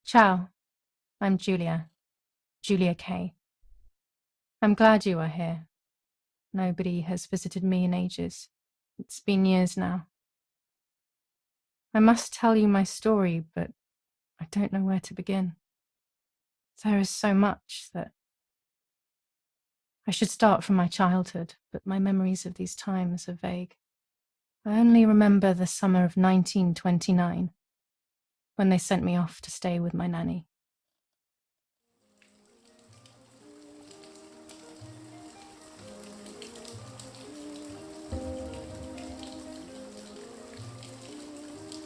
Ciao, I'm Julia K. I'm glad you are here. Nobody has visited me in ages. It's been years now. I must tell you my story, but I don't know where to begin. There is so much that I should start from my childhood, but my memories of these times are vague. I only remember the summer of 1929, when they sent me off to stay with my nanny.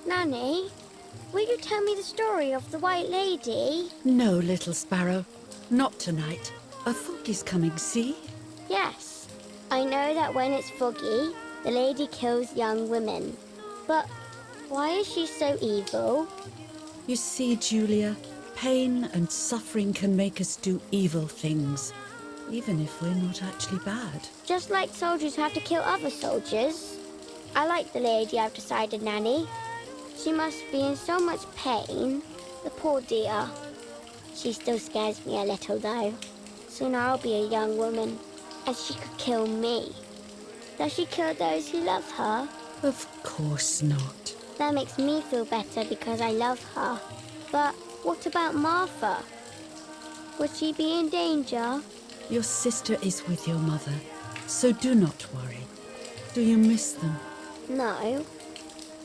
Nanny, will you tell me the story of the White Lady? No, little sparrow. Not tonight. A fog is coming, see? Yes. I know that when it's foggy, the lady kills young women. But why is she so evil? You see, Julia, pain and suffering can make us do evil things, even if we're not actually bad. Just like soldiers have to kill other soldiers. I like the lady I've decided, Nanny. She must be in so much pain. The poor dear. She still scares me a little, though. Soon I'll be a young woman, and she could kill me. Does she kill those who love her? Of course not. That makes me feel better because I love her. But what about Martha? Would she be in danger? Your sister is with your mother, so do not worry. Do you miss them? No.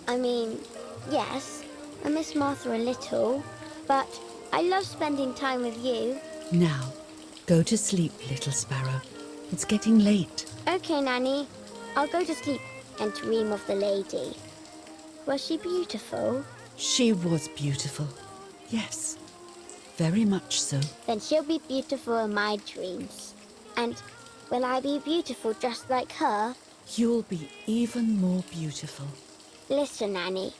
I mean, yes, I miss Martha a little, but I love spending time with you. Now, go to sleep, little sparrow. It's getting late. Okay, Nanny. I'll go to sleep and dream of the lady. Was she beautiful? She was beautiful. Yes, very much so. Then she'll be beautiful in my dreams. And will I be beautiful just like her? You'll be even more beautiful. Listen, Nanny.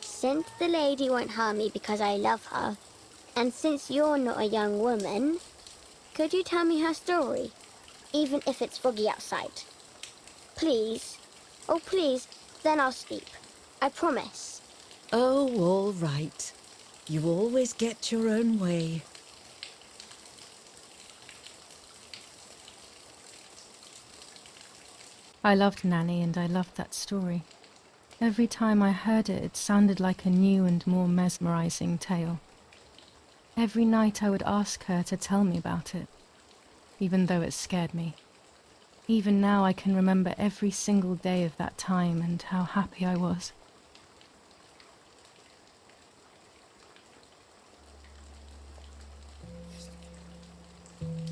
Since the lady won't harm me because I love her, and since you're not a young woman, could you tell me her story, even if it's foggy outside? Please. Oh, please, then I'll sleep. I promise. Oh, all right. You always get your own way. I loved Nanny and I loved that story. Every time I heard it, it sounded like a new and more mesmerizing tale. Every night I would ask her to tell me about it, even though it scared me. Even now I can remember every single day of that time and how happy I was.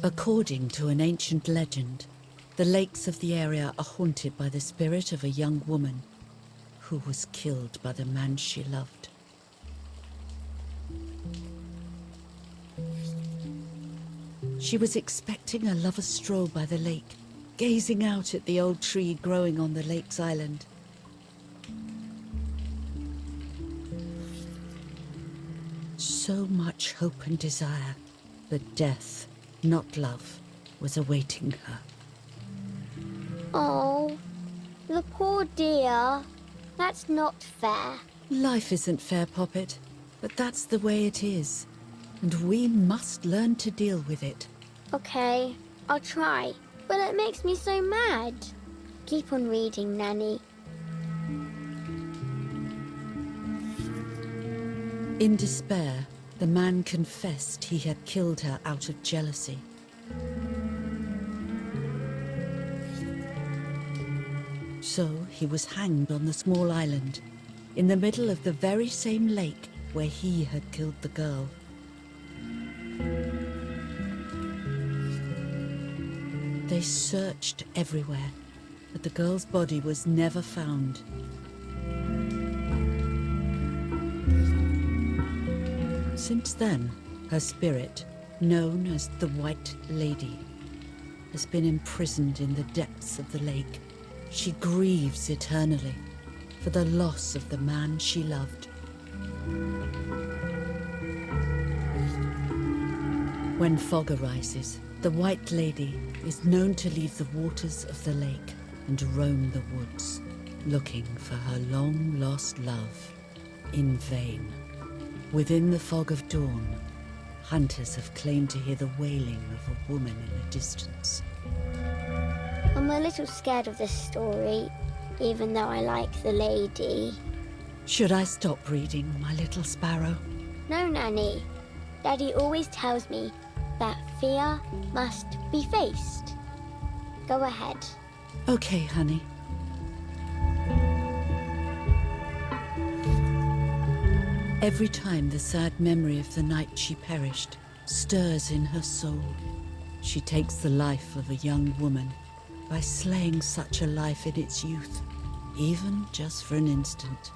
According to an ancient legend, the lakes of the area are haunted by the spirit of a young woman who was killed by the man she loved. She was expecting a lover's stroll by the lake, gazing out at the old tree growing on the lake's island. So much hope and desire, but death, not love, was awaiting her. Oh, the poor dear. That's not fair. Life isn't fair, Poppet, but that's the way it is, and we must learn to deal with it. Okay, I'll try, but it makes me so mad. Keep on reading, Nanny. In despair, the man confessed he had killed her out of jealousy. So he was hanged on the small island, in the middle of the very same lake where he had killed the girl. They searched everywhere, but the girl's body was never found. Since then, her spirit, known as the White Lady, has been imprisoned in the depths of the lake. She grieves eternally for the loss of the man she loved. When fog arises, the White Lady is known to leave the waters of the lake and roam the woods, looking for her long-lost love in vain. Within the fog of dawn, hunters have claimed to hear the wailing of a woman in the distance. I'm a little scared of this story, even though I like the lady. Should I stop reading, my little sparrow? No, Nanny. Daddy always tells me that fear must be faced. Go ahead. Okay, honey. Every time the sad memory of the night she perished stirs in her soul, she takes the life of a young woman by slaying such a life in its youth. Even just for an instant,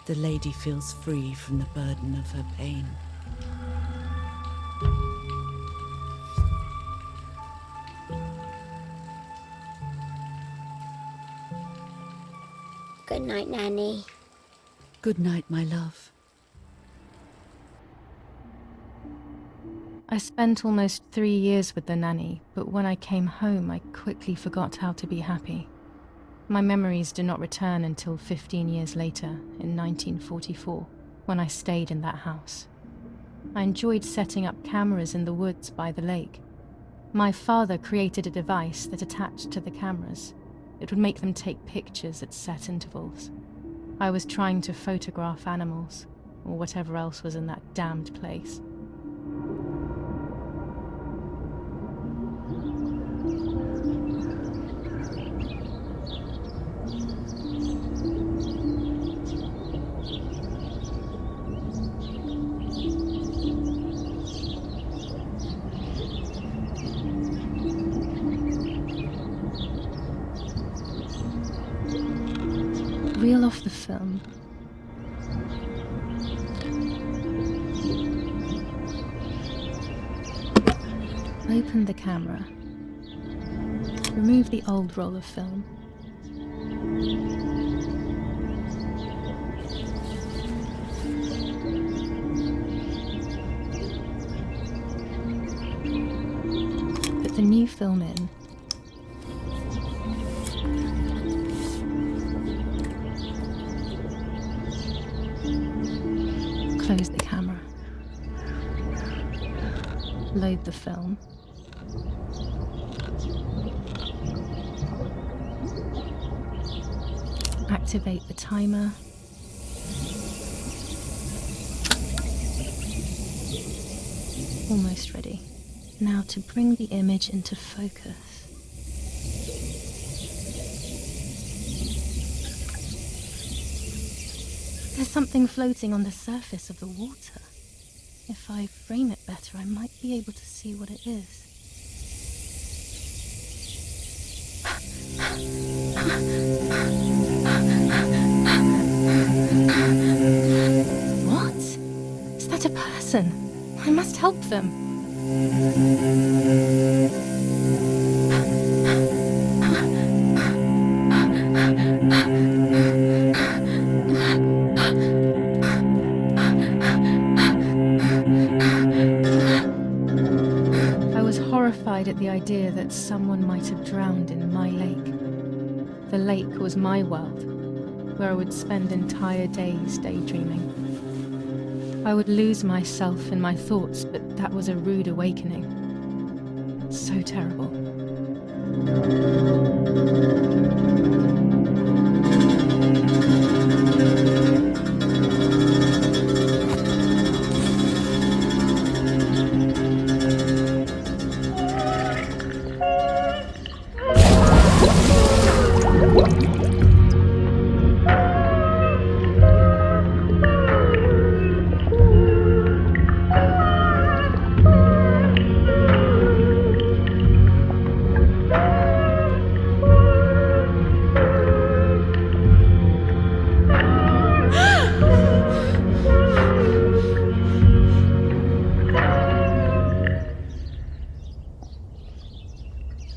the lady feels free from the burden of her pain. Good night, Nanny. Good night, my love. I spent almost 3 years with the nanny, but when I came home, I quickly forgot how to be happy. My memories do not return until 15 years later, in 1944, when I stayed in that house. I enjoyed setting up cameras in the woods by the lake. My father created a device that attached to the cameras. It would make them take pictures at set intervals. I was trying to photograph animals, or whatever else was in that damned place. Reel off the film. Open the camera. Remove the old roll of film. Put the new film in. Close the camera. Load the film. Activate the timer. Almost ready. Now to bring the image into focus. There's something floating on the surface of the water. If I frame it better, I might be able to see what it is. What? Is that a person? I must help them. I was horrified at the idea that someone might have drowned in my lake. The lake was my world, where I would spend entire days daydreaming. I would lose myself in my thoughts, but that was a rude awakening. So terrible.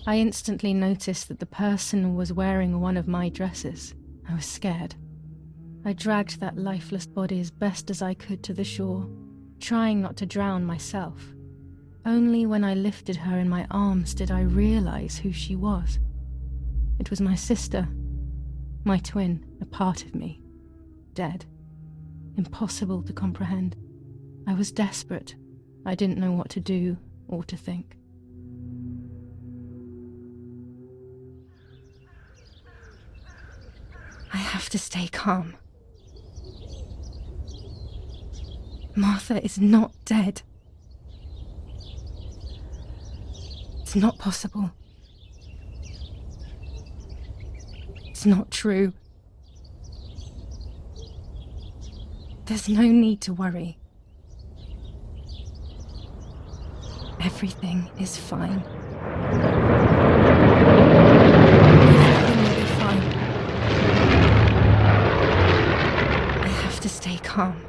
I instantly noticed that the person was wearing one of my dresses. I was scared. I dragged that lifeless body as best as I could to the shore, trying not to drown myself. Only when I lifted her in my arms did I realize who she was. It was my sister, my twin, a part of me, dead. Impossible to comprehend. I was desperate. I didn't know what to do or to think. I have to stay calm. Martha is not dead. It's not possible. It's not true. There's no need to worry. Everything is fine. Everything will be fine. I have to stay calm.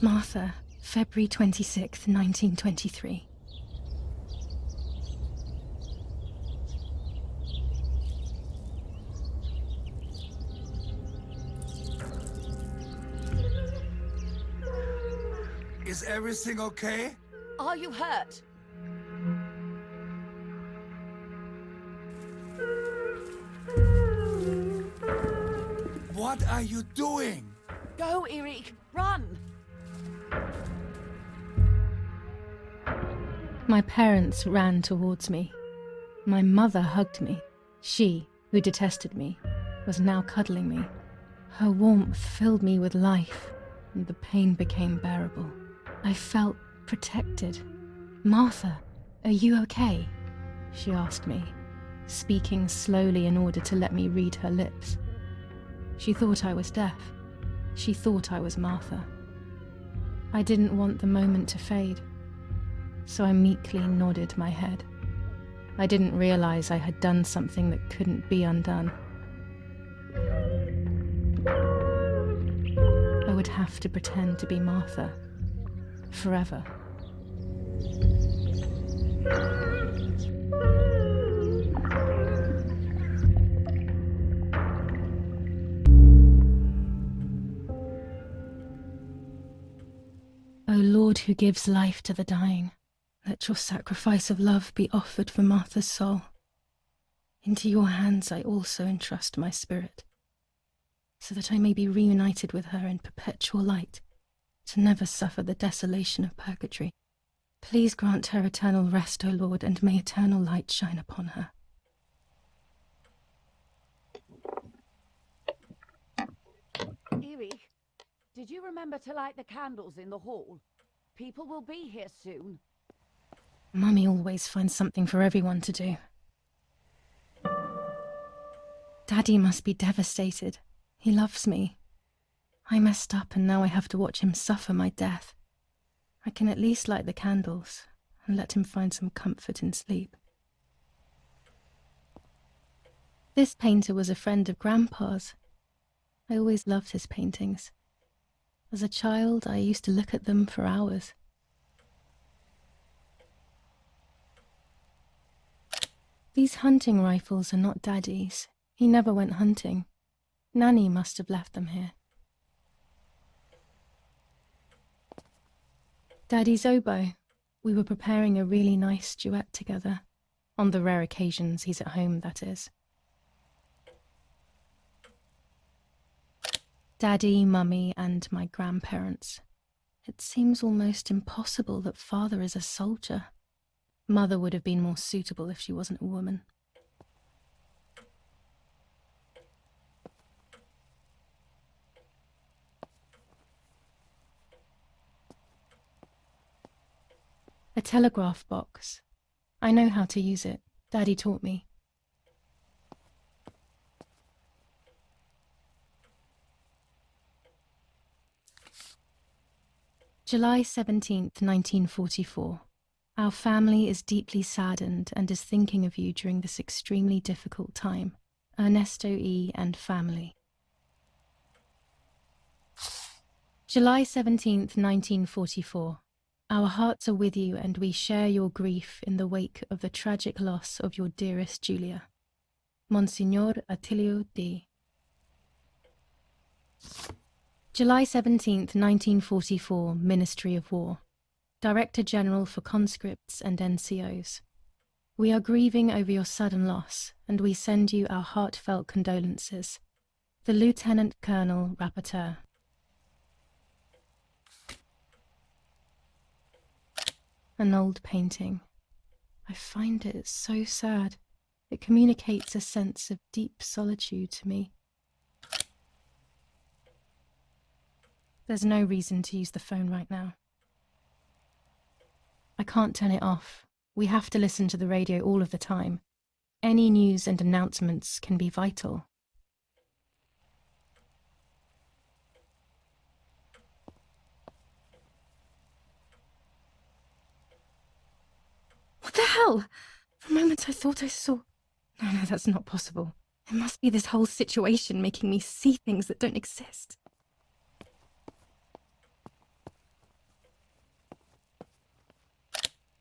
Martha, February 26th, 1923. Is everything okay? Are you hurt? What are you doing? Go, Eric! Run! My parents ran towards me. My mother hugged me. She, who detested me, was now cuddling me. Her warmth filled me with life, and the pain became bearable. I felt protected. "Martha, are you okay?" she asked me, speaking slowly in order to let me read her lips. She thought I was deaf. She thought I was Martha. I didn't want the moment to fade, so I meekly nodded my head. I didn't realize I had done something that couldn't be undone. I would have to pretend to be Martha forever. O Lord, who gives life to the dying, let your sacrifice of love be offered for Martha's soul. Into your hands I also entrust my spirit, so that I may be reunited with her in perpetual light, to never suffer the desolation of purgatory. Please grant her eternal rest, O Lord, and may eternal light shine upon her. Eric, did you remember to light the candles in the hall? People will be here soon. Mummy always finds something for everyone to do. Daddy must be devastated. He loves me. I messed up and now I have to watch him suffer my death. I can at least light the candles and let him find some comfort in sleep. This painter was a friend of Grandpa's. I always loved his paintings. As a child, I used to look at them for hours. These hunting rifles are not Daddy's. He never went hunting. Nanny must have left them here. Daddy's oboe. We were preparing a really nice duet together. On the rare occasions he's at home, that is. Daddy, Mummy, and my grandparents. It seems almost impossible that Father is a soldier. Mother would have been more suitable if she wasn't a woman. A telegraph box. I know how to use it. Daddy taught me. July 17th, 1944. Our family is deeply saddened and is thinking of you during this extremely difficult time. Ernesto E. and family. July 17th, 1944. Our hearts are with you and we share your grief in the wake of the tragic loss of your dearest Julia. Monsignor Attilio D. July 17th, 1944, Ministry of War. Director General for Conscripts and NCOs. We are grieving over your sudden loss, and we send you our heartfelt condolences. The Lieutenant Colonel Rapporteur. An old painting. I find it so sad. It communicates a sense of deep solitude to me. There's no reason to use the phone right now. I can't turn it off. We have to listen to the radio all of the time. Any news and announcements can be vital. What the hell? For a moment I thought I saw... No, that's not possible. It must be this whole situation making me see things that don't exist.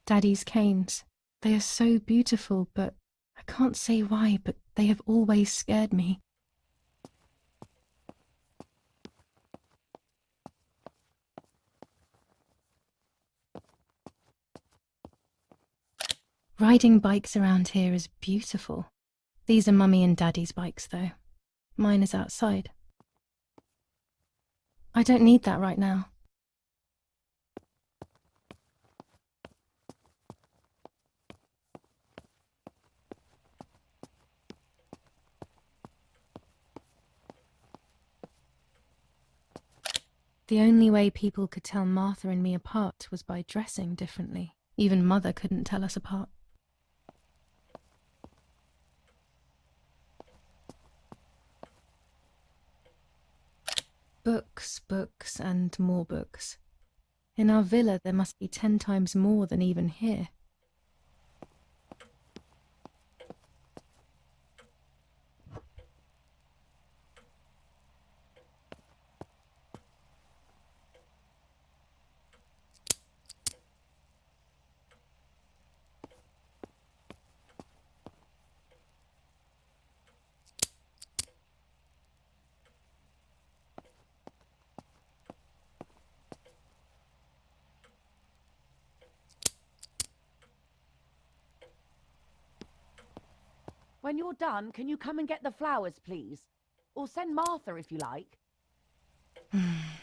Daddy's canes. They are so beautiful, but I can't say why, but they have always scared me. Riding bikes around here is beautiful. These are Mummy and Daddy's bikes, though. Mine is outside. I don't need that right now. The only way people could tell Martha and me apart was by dressing differently. Even Mother couldn't tell us apart. Books, books, and more books. In our villa there must be 10 times more than even here. When you're done, can you come and get the flowers, please? Or send Martha if you like.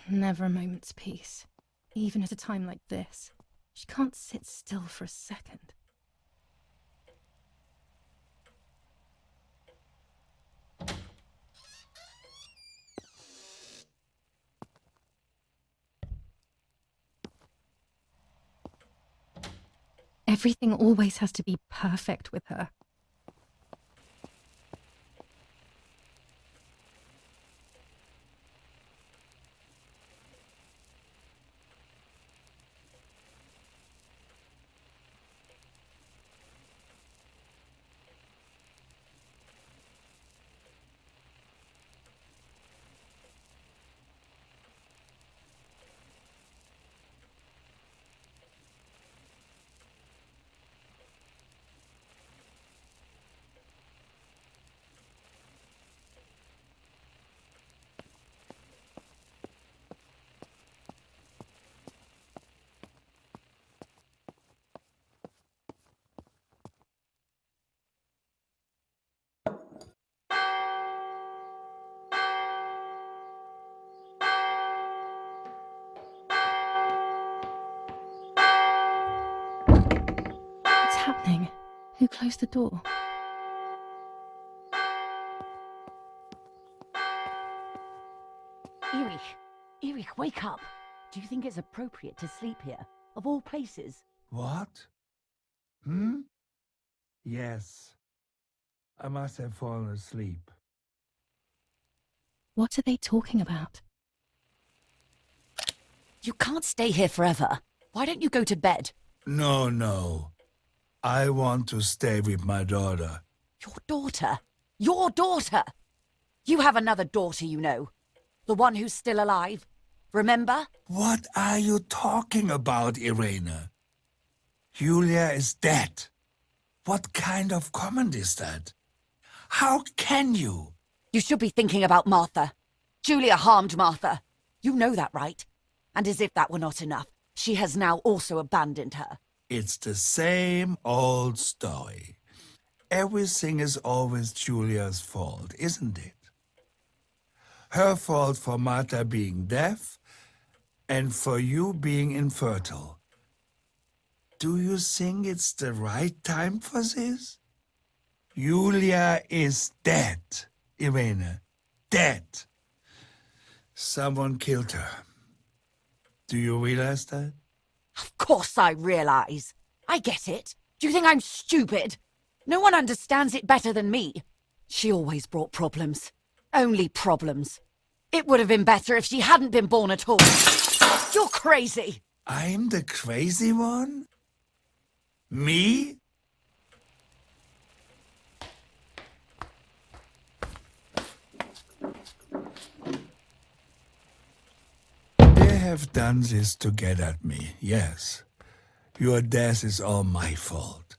Never a moment's peace. Even at a time like this. She can't sit still for a second. Everything always has to be perfect with her. What's happening? Who closed the door? Erich, wake up. Do you think it's appropriate to sleep here, of all places? What? Yes. I must have fallen asleep. What are they talking about? You can't stay here forever. Why don't you go to bed? No. I want to stay with my daughter. Your daughter? Your daughter? You have another daughter, you know. The one who's still alive. Remember? What are you talking about, Irene? Julia is dead. What kind of comment is that? How can you? You should be thinking about Martha. Julia harmed Martha. You know that, right? And as if that were not enough, she has now also abandoned her. It's the same old story. Everything is always Julia's fault, isn't it? Her fault for Martha being deaf and for you being infertile. Do you think it's the right time for this? Julia is dead, Irene. Dead. Someone killed her. Do you realize that? Of course I realize. I get it. Do you think I'm stupid? No one understands it better than me. She always brought problems. Only problems. It would have been better if she hadn't been born at all. You're crazy. I'm the crazy one? Me? They have done this to get at me, yes. Your death is all my fault.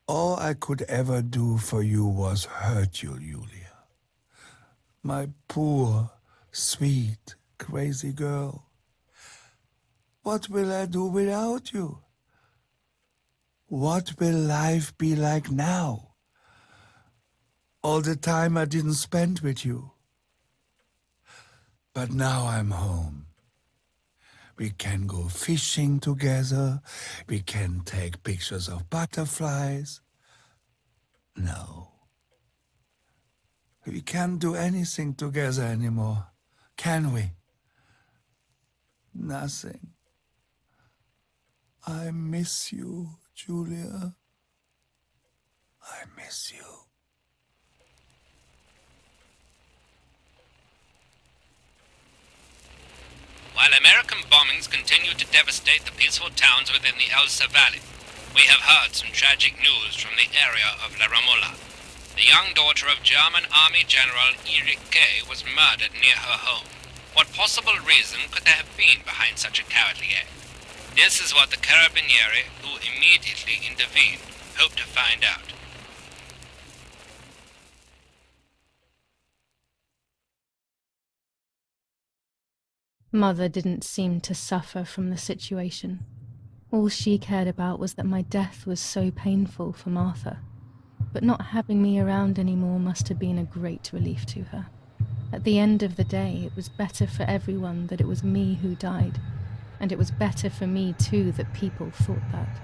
All I could ever do for you was hurt you, Julia. My poor, sweet, crazy girl. What will I do without you? What will life be like now? All the time I didn't spend with you. But now I'm home. We can go fishing together. We can take pictures of butterflies. No. We can't do anything together anymore, can we? Nothing. I miss you, Julia. I miss you. While American bombings continue to devastate the peaceful towns within the Elsa Valley, we have heard some tragic news from the area of La Ramola. The young daughter of German Army General Erich K. was murdered near her home. What possible reason could there have been behind such a cowardly act? This is what the Carabinieri, who immediately intervened, hope to find out. Mother didn't seem to suffer from the situation. All she cared about was that my death was so painful for Martha. But not having me around anymore must have been a great relief to her. At the end of the day, it was better for everyone that it was me who died. And it was better for me too that people thought that.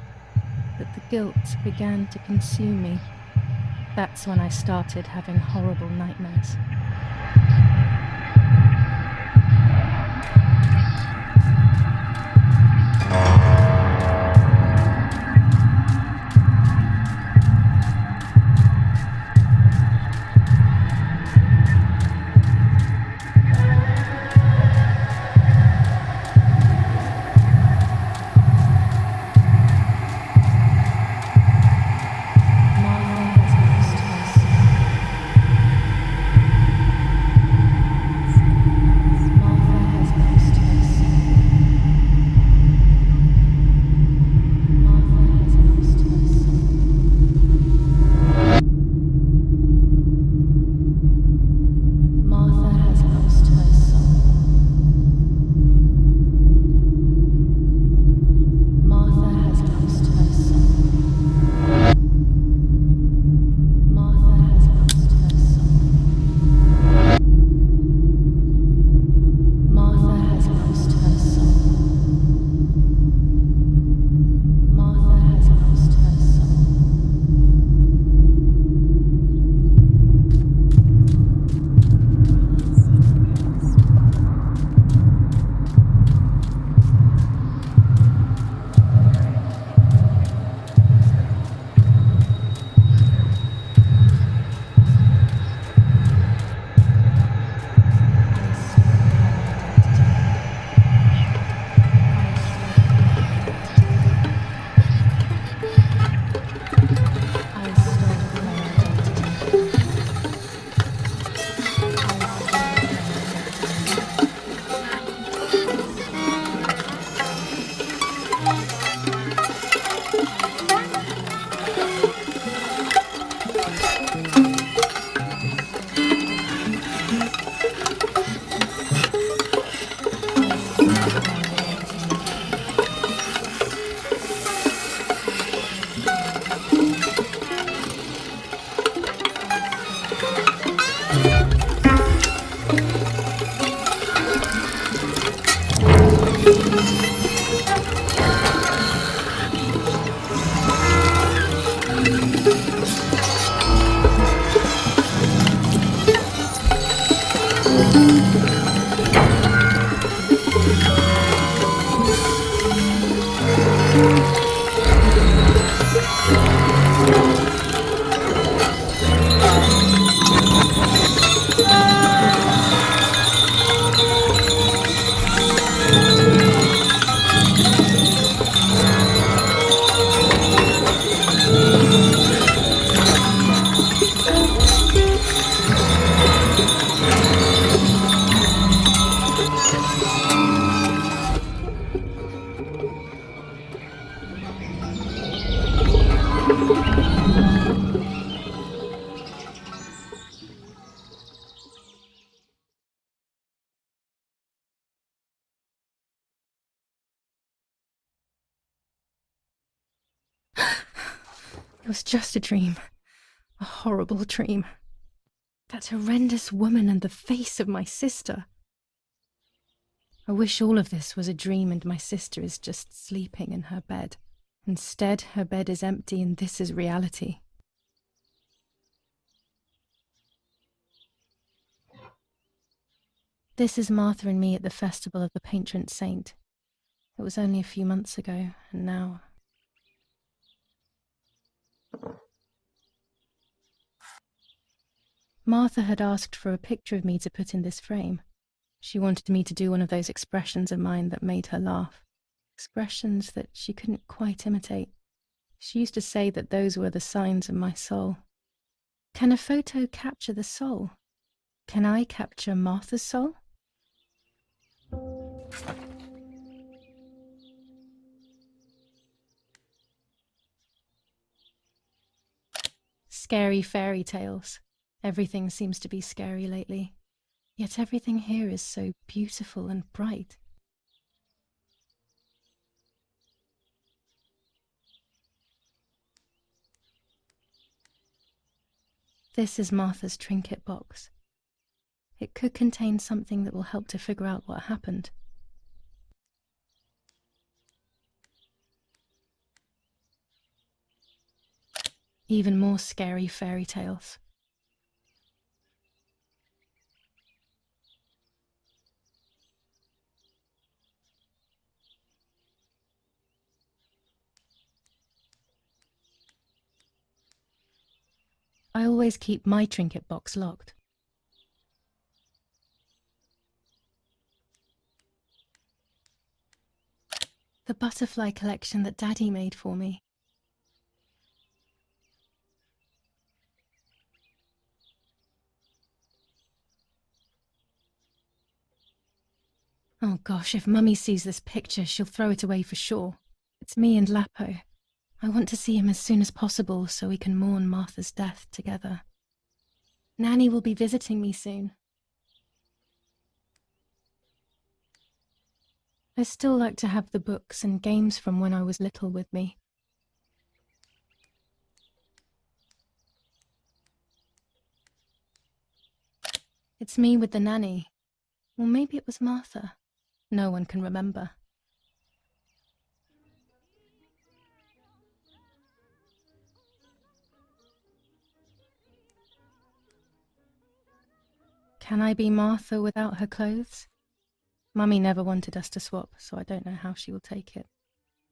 But the guilt began to consume me. That's when I started having horrible nightmares. It was just a dream. A horrible dream. That horrendous woman and the face of my sister. I wish all of this was a dream and my sister is just sleeping in her bed. Instead, her bed is empty and this is reality. This is Martha and me at the festival of the patron saint. It was only a few months ago, and now... Martha had asked for a picture of me to put in this frame. She wanted me to do one of those expressions of mine that made her laugh. Expressions that she couldn't quite imitate. She used to say that those were the signs of my soul. Can a photo capture the soul? Can I capture Martha's soul? Scary fairy tales. Everything seems to be scary lately. Yet everything here is so beautiful and bright. This is Martha's trinket box. It could contain something that will help to figure out what happened. Even more scary fairy tales. I always keep my trinket box locked. The butterfly collection that Daddy made for me. Oh gosh, if Mummy sees this picture, she'll throw it away for sure. It's me and Lapo. I want to see him as soon as possible so we can mourn Martha's death together. Nanny will be visiting me soon. I still like to have the books and games from when I was little with me. It's me with the nanny. Or maybe it was Martha. No one can remember. Can I be Martha without her clothes? Mummy never wanted us to swap, so I don't know how she will take it.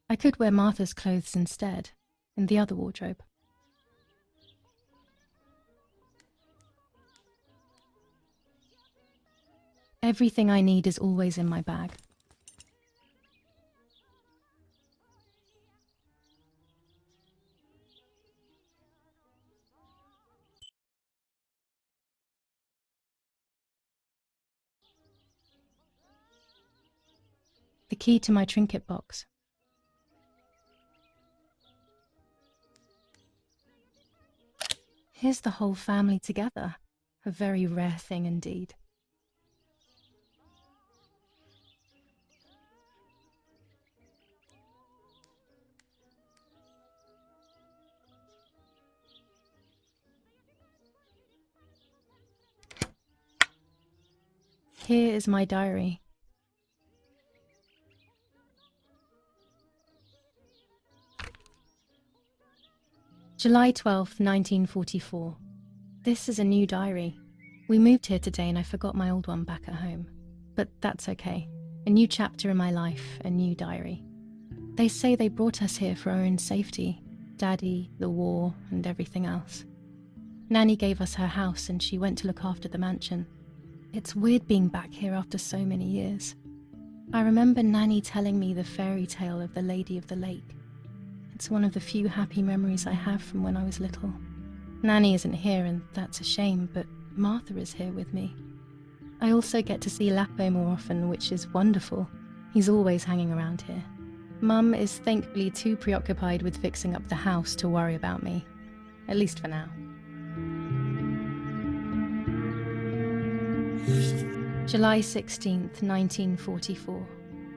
I could wear Martha's clothes instead, in the other wardrobe. Everything I need is always in my bag. The key to my trinket box. Here's the whole family together. A very rare thing indeed. Here is my diary. July 12th, 1944. This is a new diary. We moved here today and I forgot my old one back at home. But that's okay. A new chapter in my life, a new diary. They say they brought us here for our own safety. Daddy, the war, and everything else. Nanny gave us her house and she went to look after the mansion. It's weird being back here after so many years. I remember Nanny telling me the fairy tale of the Lady of the Lake. It's one of the few happy memories I have from when I was little. Nanny isn't here and that's a shame, but Martha is here with me. I also get to see Lapo more often, which is wonderful. He's always hanging around here. Mum is thankfully too preoccupied with fixing up the house to worry about me. At least for now. July 16th, 1944.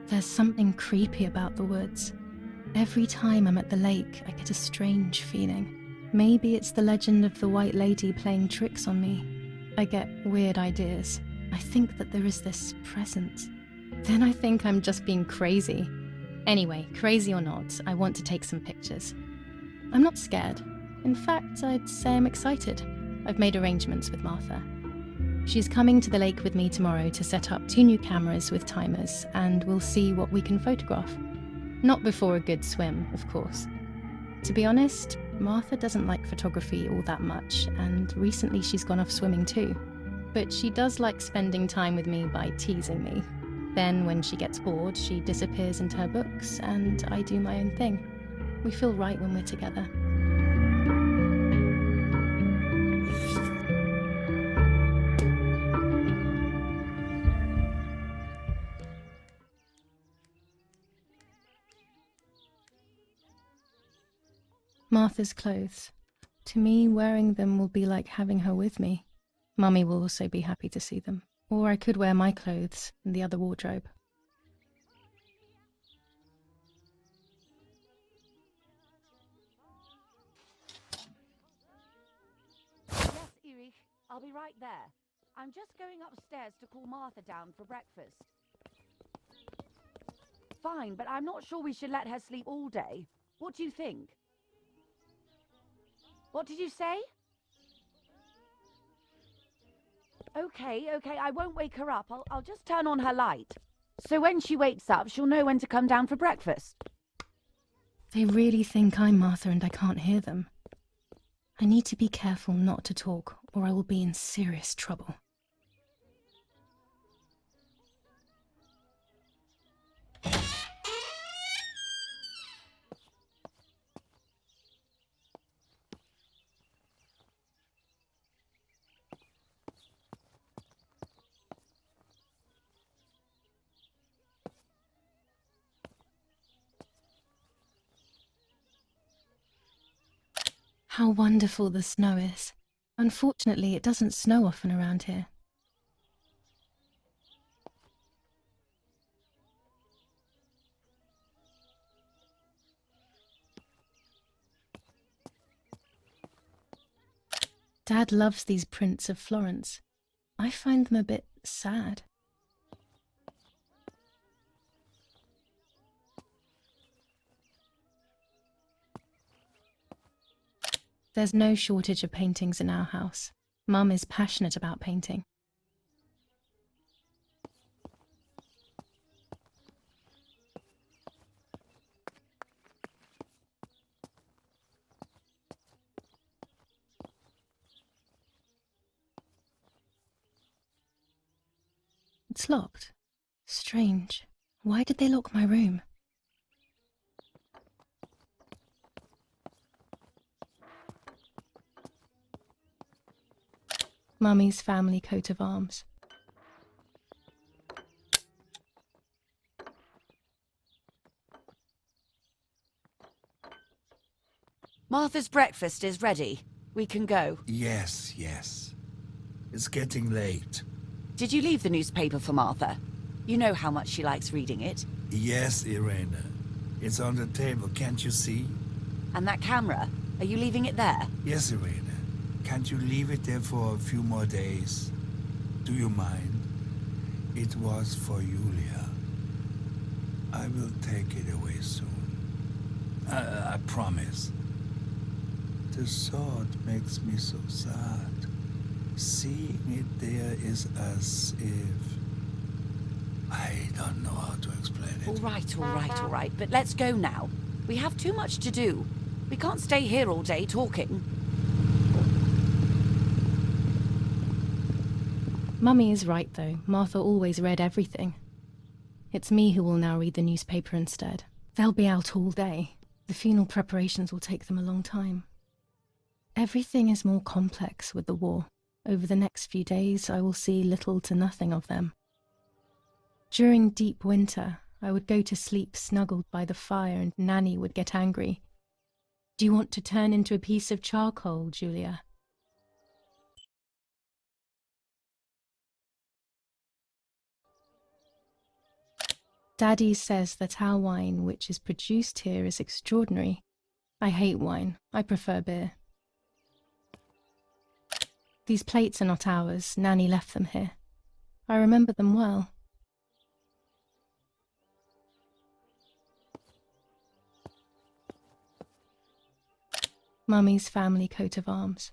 There's something creepy about the woods. Every time I'm at the lake, I get a strange feeling. Maybe it's the legend of the White Lady playing tricks on me. I get weird ideas. I think that there is this presence. Then I think I'm just being crazy. Anyway, crazy or not, I want to take some pictures. I'm not scared. In fact, I'd say I'm excited. I've made arrangements with Martha. She's coming to the lake with me tomorrow to set up 2 new cameras with timers, and we'll see what we can photograph. Not before a good swim, of course. To be honest, Martha doesn't like photography all that much, and recently she's gone off swimming too. But she does like spending time with me by teasing me. Then when she gets bored, she disappears into her books, and I do my own thing. We feel right when we're together. Martha's clothes. To me, wearing them will be like having her with me. Mummy will also be happy to see them. Or I could wear my clothes in the other wardrobe. Yes, Erich, I'll be right there. I'm just going upstairs to call Martha down for breakfast. Fine, but I'm not sure we should let her sleep all day. What do you think? What did you say? Okay, I won't wake her up. I'll just turn on her light. So when she wakes up, she'll know when to come down for breakfast. They really think I'm Martha and I can't hear them. I need to be careful not to talk, or I will be in serious trouble. How wonderful the snow is. Unfortunately, it doesn't snow often around here. Dad loves these prints of Florence. I find them a bit sad. There's no shortage of paintings in our house. Mum is passionate about painting. It's locked. Strange. Why did they lock my room? Mummy's family coat of arms. Martha's breakfast is ready. We can go. Yes. It's getting late. Did you leave the newspaper for Martha? You know how much she likes reading it. Yes, Irena. It's on the table, can't you see? And that camera? Are you leaving it there? Yes, Irena. Can't you leave it there for a few more days? Do you mind? It was for Julia. I will take it away soon. I promise. The thought makes me so sad. Seeing it there is as if... I don't know how to explain it. All right. But let's go now. We have too much to do. We can't stay here all day talking. Mummy is right, though. Martha always read everything. It's me who will now read the newspaper instead. They'll be out all day. The funeral preparations will take them a long time. Everything is more complex with the war. Over the next few days, I will see little to nothing of them. During deep winter, I would go to sleep snuggled by the fire and Nanny would get angry. Do you want to turn into a piece of charcoal, Julia? Daddy says that our wine, which is produced here, is extraordinary. I hate wine. I prefer beer. These plates are not ours. Nanny left them here. I remember them well. Mummy's family coat of arms.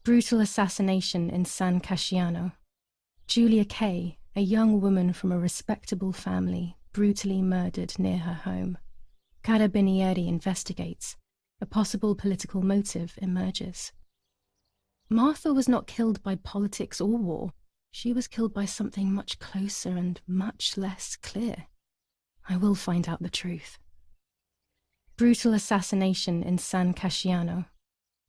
Brutal assassination in San Casciano. Julia Kay, a young woman from a respectable family, brutally murdered near her home. Carabinieri investigates. A possible political motive emerges. Martha was not killed by politics or war. She was killed by something much closer and much less clear. I will find out the truth. Brutal assassination in San Casciano.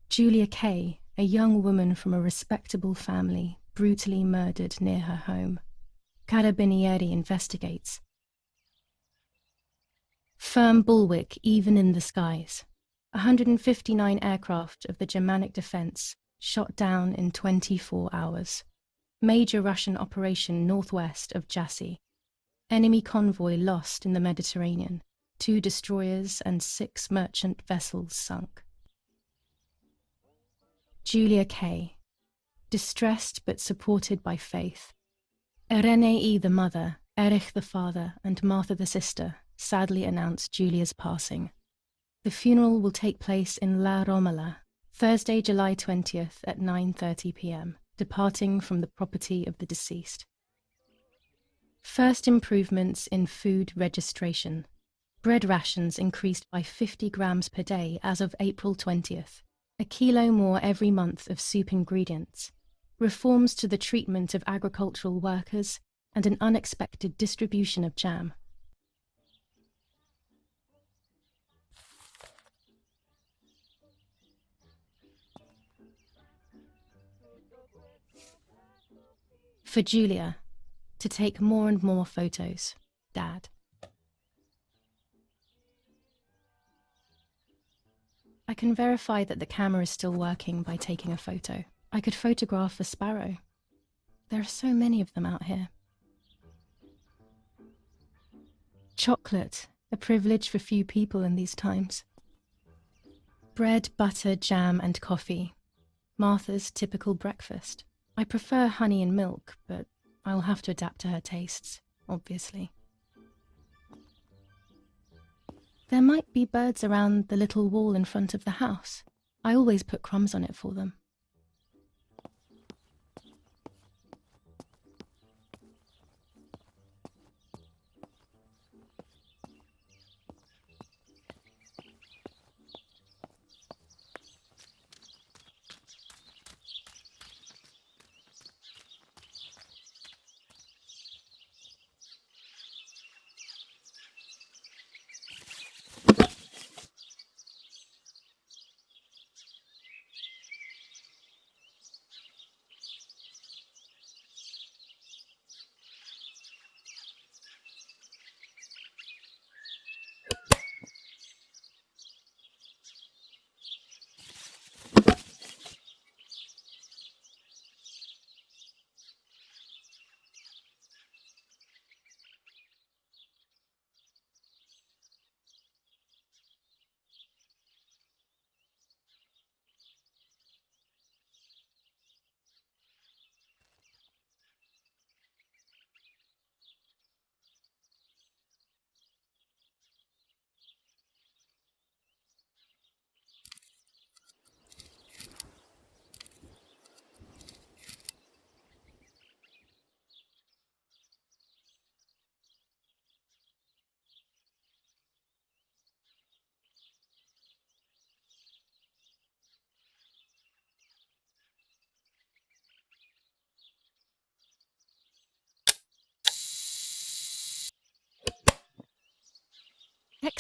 Julia Kay, a young woman from a respectable family, brutally murdered near her home. Carabinieri investigates. Firm bulwark even in the skies. 159 aircraft of the Germanic defense shot down in 24 hours. Major Russian operation northwest of Jassy. Enemy convoy lost in the Mediterranean. 2 destroyers and 6 merchant vessels sunk. Julia Kay. Distressed but supported by faith. Irenei the mother, Erich the father, and Martha the sister sadly announced Julia's passing. The funeral will take place in La Romola, Thursday, July 20th at 9:30 p.m., departing from the property of the deceased. First improvements in food registration. Bread rations increased by 50 grams per day as of April 20th. A kilo more every month of soup ingredients. Reforms to the treatment of agricultural workers and an unexpected distribution of jam. For Julia, to take more and more photos, Dad. I can verify that the camera is still working by taking a photo. I could photograph a sparrow. There are so many of them out here. Chocolate, a privilege for few people in these times. Bread, butter, jam, and coffee. Martha's typical breakfast. I prefer honey and milk, but I'll have to adapt to her tastes, obviously. There might be birds around the little wall in front of the house. I always put crumbs on it for them.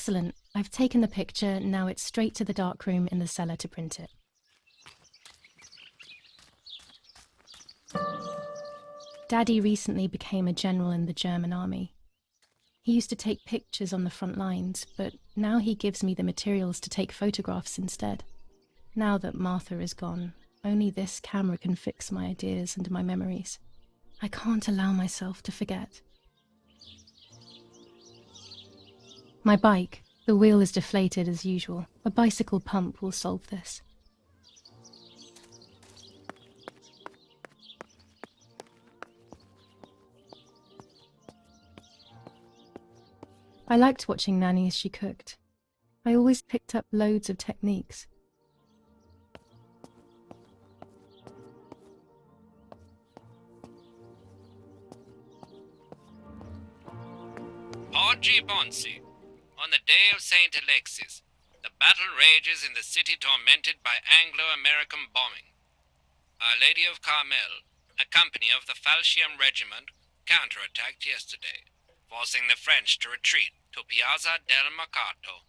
Excellent. I've taken the picture, now it's straight to the darkroom in the cellar to print it. Daddy recently became a general in the German army. He used to take pictures on the front lines, but now he gives me the materials to take photographs instead. Now that Martha is gone, only this camera can fix my ideas and my memories. I can't allow myself to forget. My bike. The wheel is deflated as usual. A bicycle pump will solve this. I liked watching Nanny as she cooked. I always picked up loads of techniques. Oggi Bonsi. On the day of St. Alexis, the battle rages in the city tormented by Anglo-American bombing. Our Lady of Carmel, a company of the Falchium Regiment, counterattacked yesterday, forcing the French to retreat to Piazza del Mercato.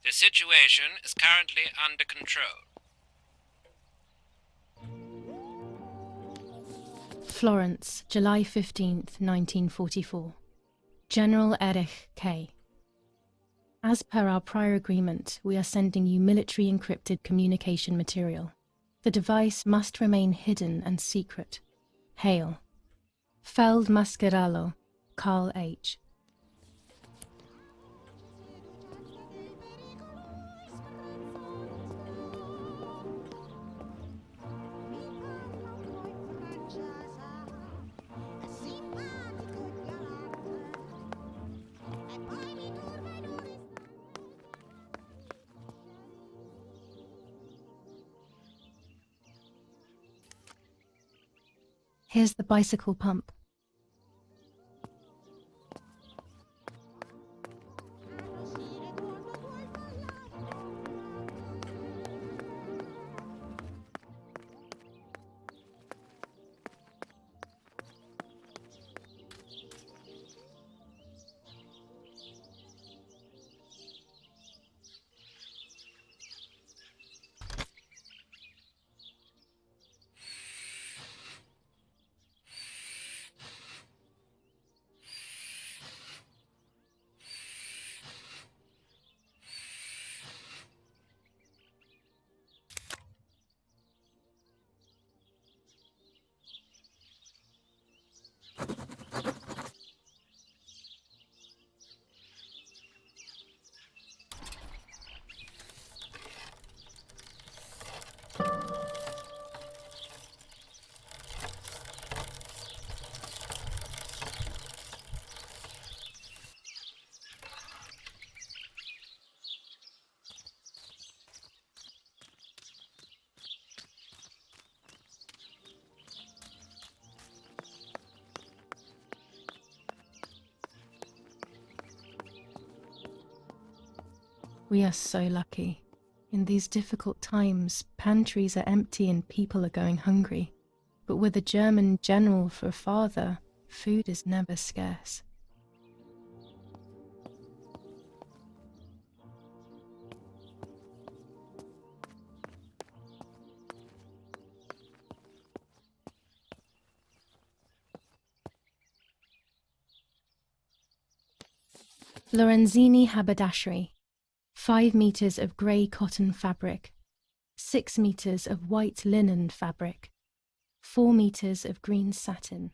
The situation is currently under control. Florence, July 15th, 1944. General Erich K. As per our prior agreement, we are sending you military encrypted communication material. The device must remain hidden and secret. Hail. Feldmaskerallo, Carl H. Here's the bicycle pump. We are so lucky. In these difficult times, pantries are empty and people are going hungry. But with a German general for a father, food is never scarce. Lorenzini haberdashery. 5 meters of grey cotton fabric, 6 meters of white linen fabric, 4 meters of green satin.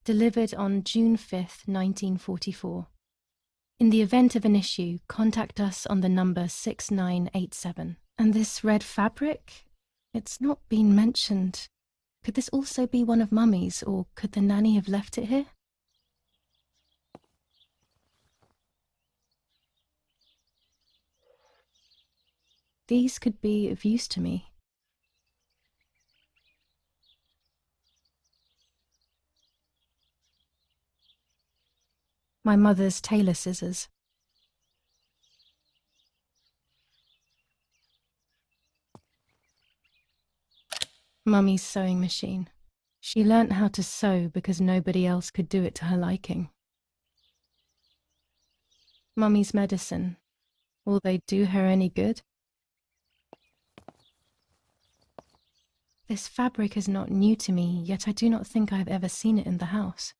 Delivered on June 5th, 1944. In the event of an issue, contact us on the number 6987. And this red fabric? It's not been mentioned. Could this also be one of Mummy's, or could the nanny have left it here? These could be of use to me. My mother's tailor scissors. Mummy's sewing machine. She learnt how to sew because nobody else could do it to her liking. Mummy's medicine. Will they do her any good? This fabric is not new to me, yet I do not think I have ever seen it in the house.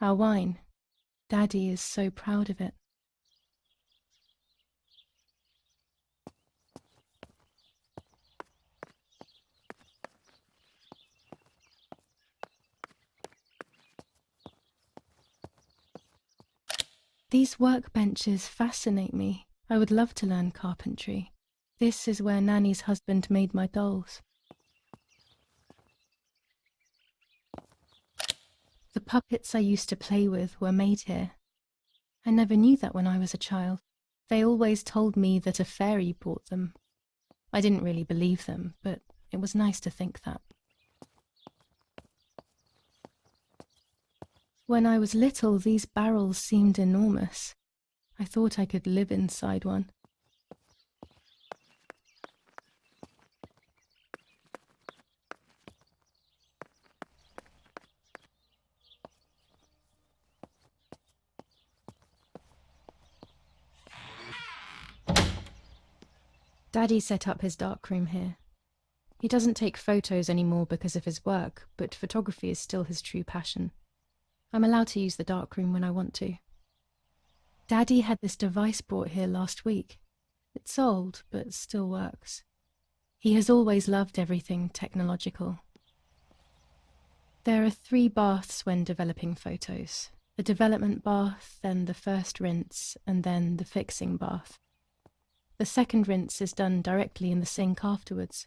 Our wine. Daddy is so proud of it. These workbenches fascinate me. I would love to learn carpentry. This is where Nanny's husband made my dolls. The puppets I used to play with were made here. I never knew that when I was a child. They always told me that a fairy brought them. I didn't really believe them, but it was nice to think that. When I was little, these barrels seemed enormous. I thought I could live inside one. Daddy set up his darkroom here. He doesn't take photos anymore because of his work, but photography is still his true passion. I'm allowed to use the darkroom when I want to. Daddy had this device brought here last week. It's old, but still works. He has always loved everything technological. There are 3 baths when developing photos. The development bath, then the first rinse, and then the fixing bath. The second rinse is done directly in the sink afterwards.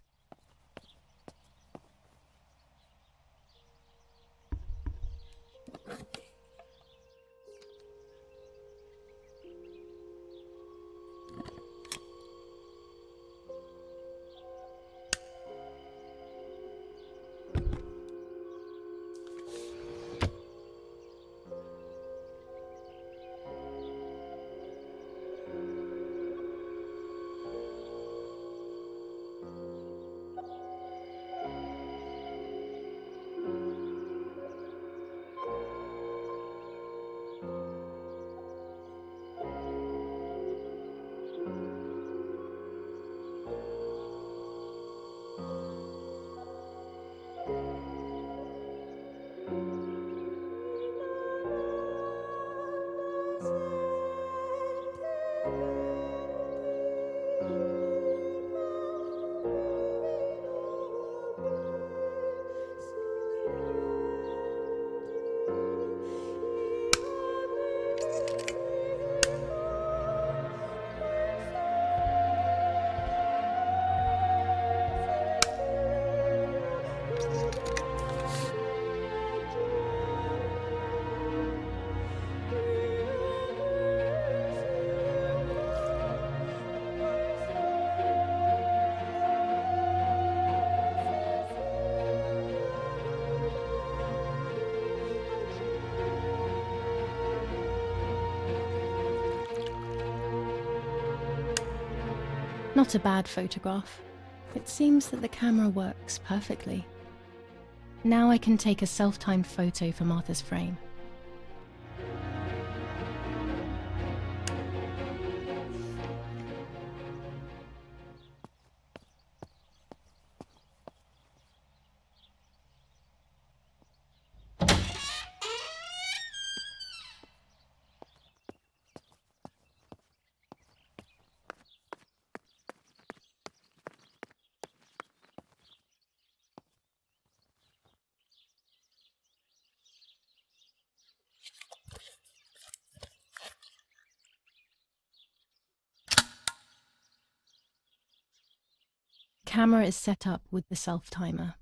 Not a bad photograph. It seems that the camera works perfectly. Now I can take a self-timed photo for Martha's frame. Camera is set up with the self-timer.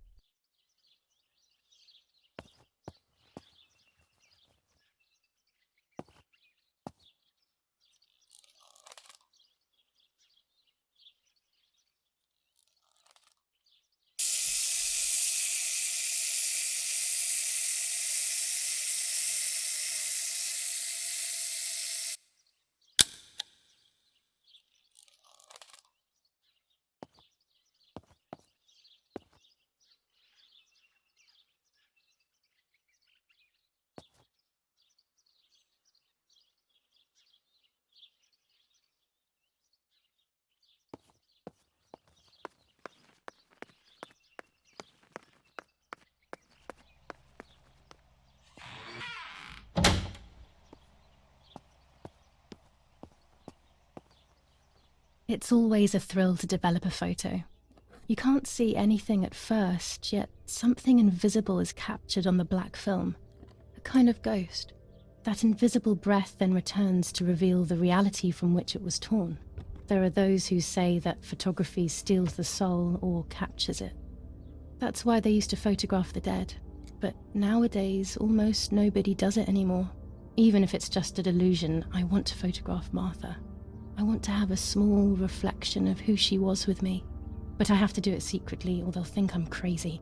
It's always a thrill to develop a photo. You can't see anything at first, yet something invisible is captured on the black film. A kind of ghost. That invisible breath then returns to reveal the reality from which it was torn. There are those who say that photography steals the soul or captures it. That's why they used to photograph the dead. But nowadays, almost nobody does it anymore. Even if it's just a delusion, I want to photograph Martha. I want to have a small reflection of who she was with me. But I have to do it secretly or they'll think I'm crazy.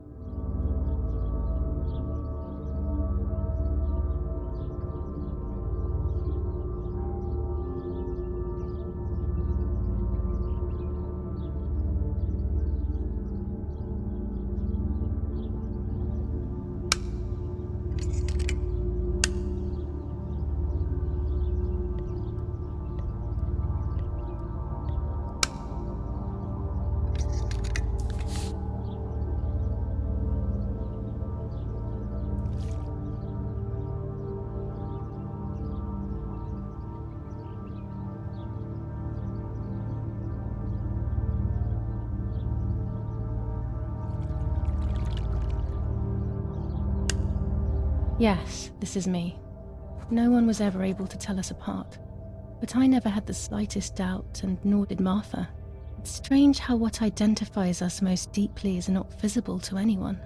Yes, this is me. No one was ever able to tell us apart. But I never had the slightest doubt, and nor did Martha. It's strange how what identifies us most deeply is not visible to anyone.